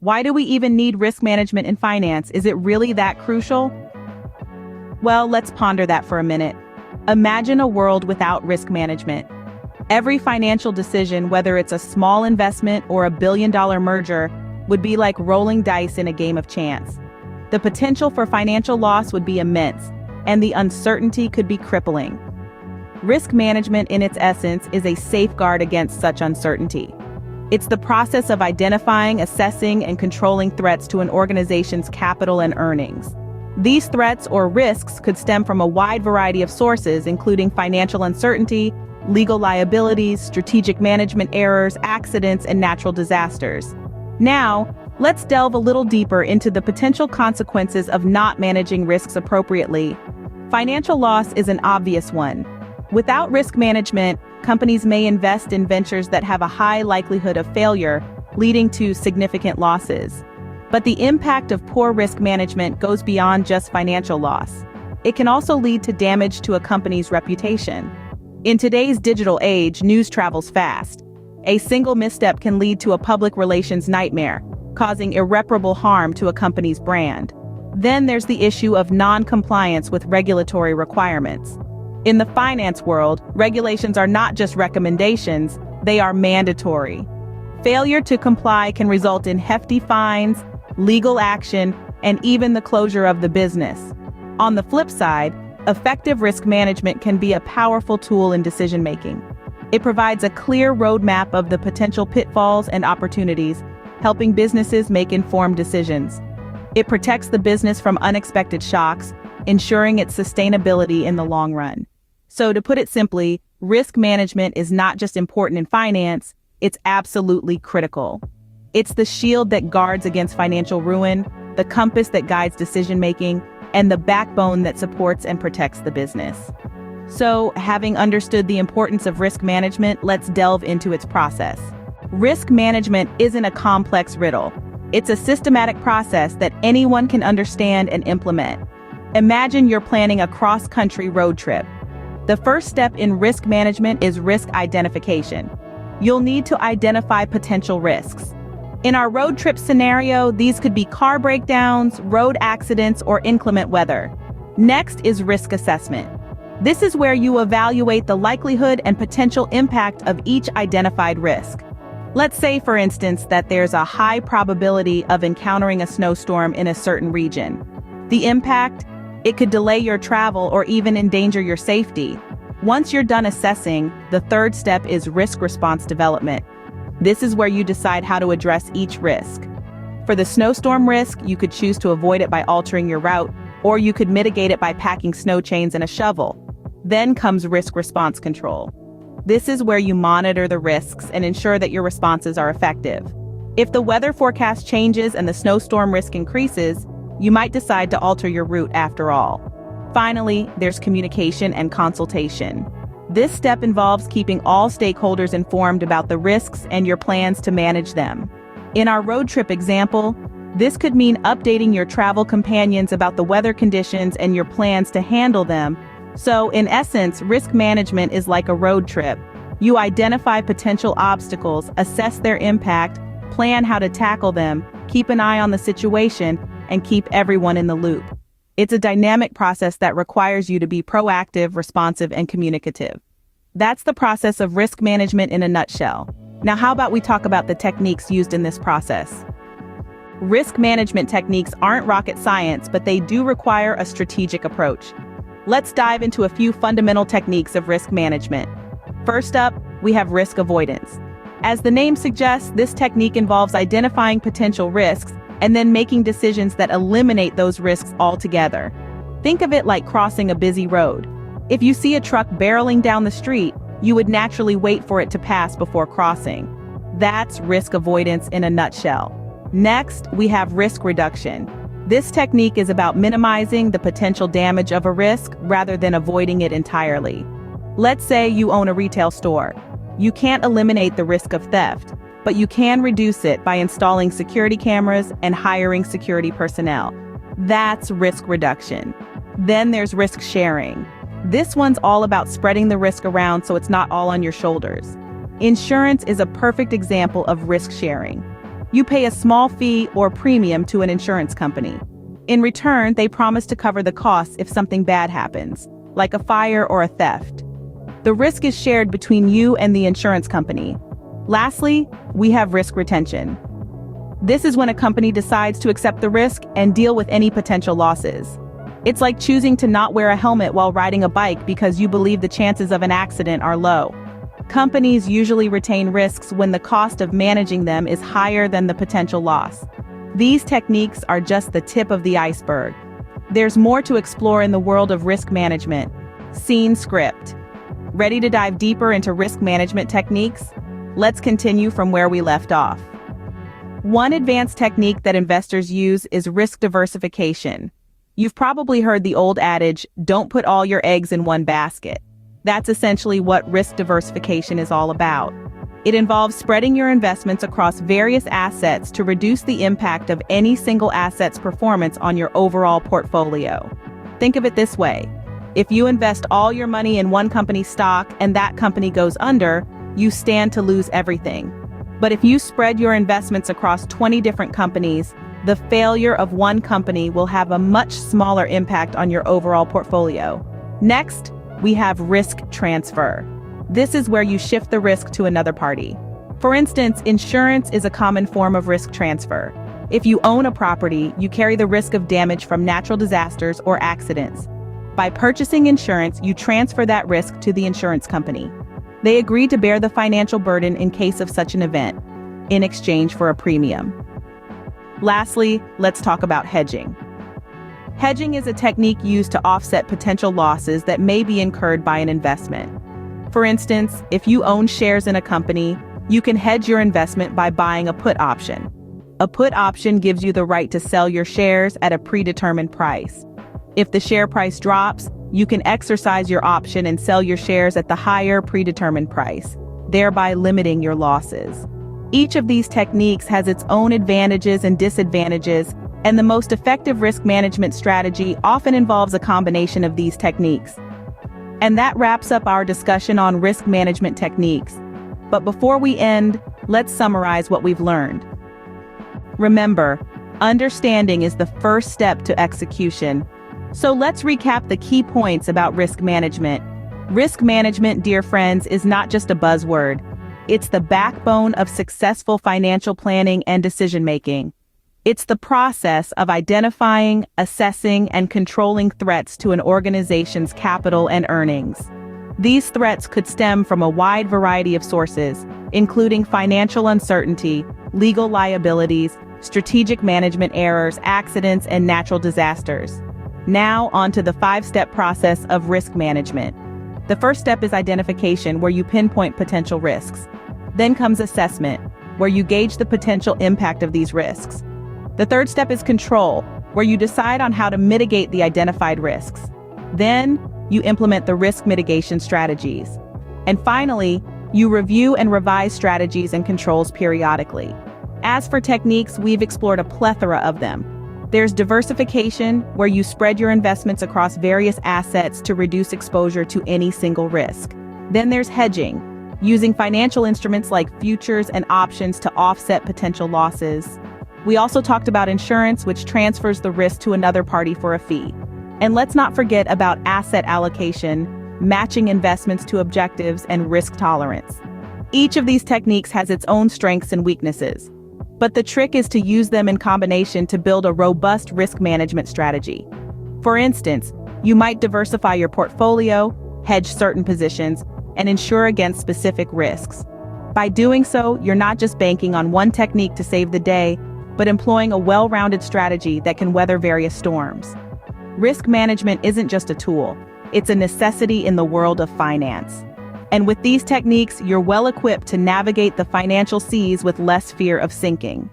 Why do we even need risk management in finance? Is it really that crucial? Well, let's ponder that for a minute. Imagine a world without risk management. Every financial decision, whether it's a small investment or a billion-dollar merger, would be like rolling dice in a game of chance. The potential for financial loss would be immense, and the uncertainty could be crippling. Risk management, in its essence, is a safeguard against such uncertainty. It's the process of identifying, assessing, and controlling threats to an organization's capital and earnings. These threats or risks could stem from a wide variety of sources, including financial uncertainty, legal liabilities, strategic management errors, accidents, and natural disasters. Now, let's delve a little deeper into the potential consequences of not managing risks appropriately. Financial loss is an obvious one. Without risk management, companies may invest in ventures that have a high likelihood of failure, leading to significant losses. But the impact of poor risk management goes beyond just financial loss. It can also lead to damage to a company's reputation. In today's digital age, news travels fast. A single misstep can lead to a public relations nightmare, causing irreparable harm to a company's brand. Then there's the issue of non-compliance with regulatory requirements. In the finance world, regulations are not just recommendations, they are mandatory. Failure to comply can result in hefty fines, legal action, and even the closure of the business. On the flip side, effective risk management can be a powerful tool in decision-making. It provides a clear roadmap of the potential pitfalls and opportunities, helping businesses make informed decisions. It protects the business from unexpected shocks, ensuring its sustainability in the long run. So to put it simply, risk management is not just important in finance, it's absolutely critical. It's the shield that guards against financial ruin, the compass that guides decision-making, and the backbone that supports and protects the business. So, having understood the importance of risk management, let's delve into its process. Risk management isn't a complex riddle. It's a systematic process that anyone can understand and implement. Imagine you're planning a cross-country road trip. The first step in risk management is risk identification. You'll need to identify potential risks. In our road trip scenario, these could be car breakdowns, road accidents, or inclement weather. Next is risk assessment. This is where you evaluate the likelihood and potential impact of each identified risk. Let's say, for instance, that there's a high probability of encountering a snowstorm in a certain region. The impact? It could delay your travel or even endanger your safety. Once you're done assessing, the third step is risk response development. This is where you decide how to address each risk. For the snowstorm risk, you could choose to avoid it by altering your route, or you could mitigate it by packing snow chains and a shovel. Then comes risk response control. This is where you monitor the risks and ensure that your responses are effective. If the weather forecast changes and the snowstorm risk increases, you might decide to alter your route after all. Finally, there's communication and consultation. This step involves keeping all stakeholders informed about the risks and your plans to manage them. In our road trip example, this could mean updating your travel companions about the weather conditions and your plans to handle them. So, in essence, risk management is like a road trip. You identify potential obstacles, assess their impact, plan how to tackle them, keep an eye on the situation, and keep everyone in the loop. It's a dynamic process that requires you to be proactive, responsive, and communicative. That's the process of risk management in a nutshell. Now, how about we talk about the techniques used in this process? Risk management techniques aren't rocket science, but they do require a strategic approach. Let's dive into a few fundamental techniques of risk management. First up, we have risk avoidance. As the name suggests, this technique involves identifying potential risks and then making decisions that eliminate those risks altogether. Think of it like crossing a busy road. If you see a truck barreling down the street, you would naturally wait for it to pass before crossing. That's risk avoidance in a nutshell. Next, we have risk reduction. This technique is about minimizing the potential damage of a risk rather than avoiding it entirely. Let's say you own a retail store. You can't eliminate the risk of theft, but you can reduce it by installing security cameras and hiring security personnel. That's risk reduction. Then there's risk sharing. This one's all about spreading the risk around so it's not all on your shoulders. Insurance is a perfect example of risk sharing. You pay a small fee or premium to an insurance company. In return, they promise to cover the costs if something bad happens, like a fire or a theft. The risk is shared between you and the insurance company. Lastly, we have risk retention. This is when a company decides to accept the risk and deal with any potential losses. It's like choosing to not wear a helmet while riding a bike because you believe the chances of an accident are low. Companies usually retain risks when the cost of managing them is higher than the potential loss. These techniques are just the tip of the iceberg. There's more to explore in the world of risk management. Scene script. Ready to dive deeper into risk management techniques? Let's continue from where we left off. One advanced technique that investors use is risk diversification. You've probably heard the old adage, don't put all your eggs in one basket. That's essentially what risk diversification is all about. It involves spreading your investments across various assets to reduce the impact of any single asset's performance on your overall portfolio. Think of it this way. If you invest all your money in one company's stock and that company goes under, you stand to lose everything. But if you spread your investments across 20 different companies, the failure of one company will have a much smaller impact on your overall portfolio. Next, we have risk transfer. This is where you shift the risk to another party. For instance, insurance is a common form of risk transfer. If you own a property, you carry the risk of damage from natural disasters or accidents. By purchasing insurance, you transfer that risk to the insurance company. They agree to bear the financial burden in case of such an event, in exchange for a premium. Lastly, let's talk about hedging. Hedging is a technique used to offset potential losses that may be incurred by an investment. For instance, if you own shares in a company, you can hedge your investment by buying a put option. A put option gives you the right to sell your shares at a predetermined price. If the share price drops, you can exercise your option and sell your shares at the higher predetermined price, thereby limiting your losses. Each of these techniques has its own advantages and disadvantages, and the most effective risk management strategy often involves a combination of these techniques. And that wraps up our discussion on risk management techniques. But before we end, let's summarize what we've learned. Remember, understanding is the first step to execution. So let's recap the key points about risk management. Risk management, dear friends, is not just a buzzword. It's the backbone of successful financial planning and decision-making. It's the process of identifying, assessing, and controlling threats to an organization's capital and earnings. These threats could stem from a wide variety of sources, including financial uncertainty, legal liabilities, strategic management errors, accidents, and natural disasters. Now, on to the 5-step process of risk management. The first step is identification, where you pinpoint potential risks. Then comes assessment, where you gauge the potential impact of these risks. The third step is control, where you decide on how to mitigate the identified risks. Then, you implement the risk mitigation strategies. And finally, you review and revise strategies and controls periodically. As for techniques, we've explored a plethora of them. There's diversification, where you spread your investments across various assets to reduce exposure to any single risk. Then there's hedging, using financial instruments like futures and options to offset potential losses. We also talked about insurance, which transfers the risk to another party for a fee. And let's not forget about asset allocation, matching investments to objectives, and risk tolerance. Each of these techniques has its own strengths and weaknesses. But the trick is to use them in combination to build a robust risk management strategy. For instance, you might diversify your portfolio, hedge certain positions, and insure against specific risks. By doing so, you're not just banking on one technique to save the day, but employing a well-rounded strategy that can weather various storms. Risk management isn't just a tool, it's a necessity in the world of finance. And with these techniques, you're well equipped to navigate the financial seas with less fear of sinking.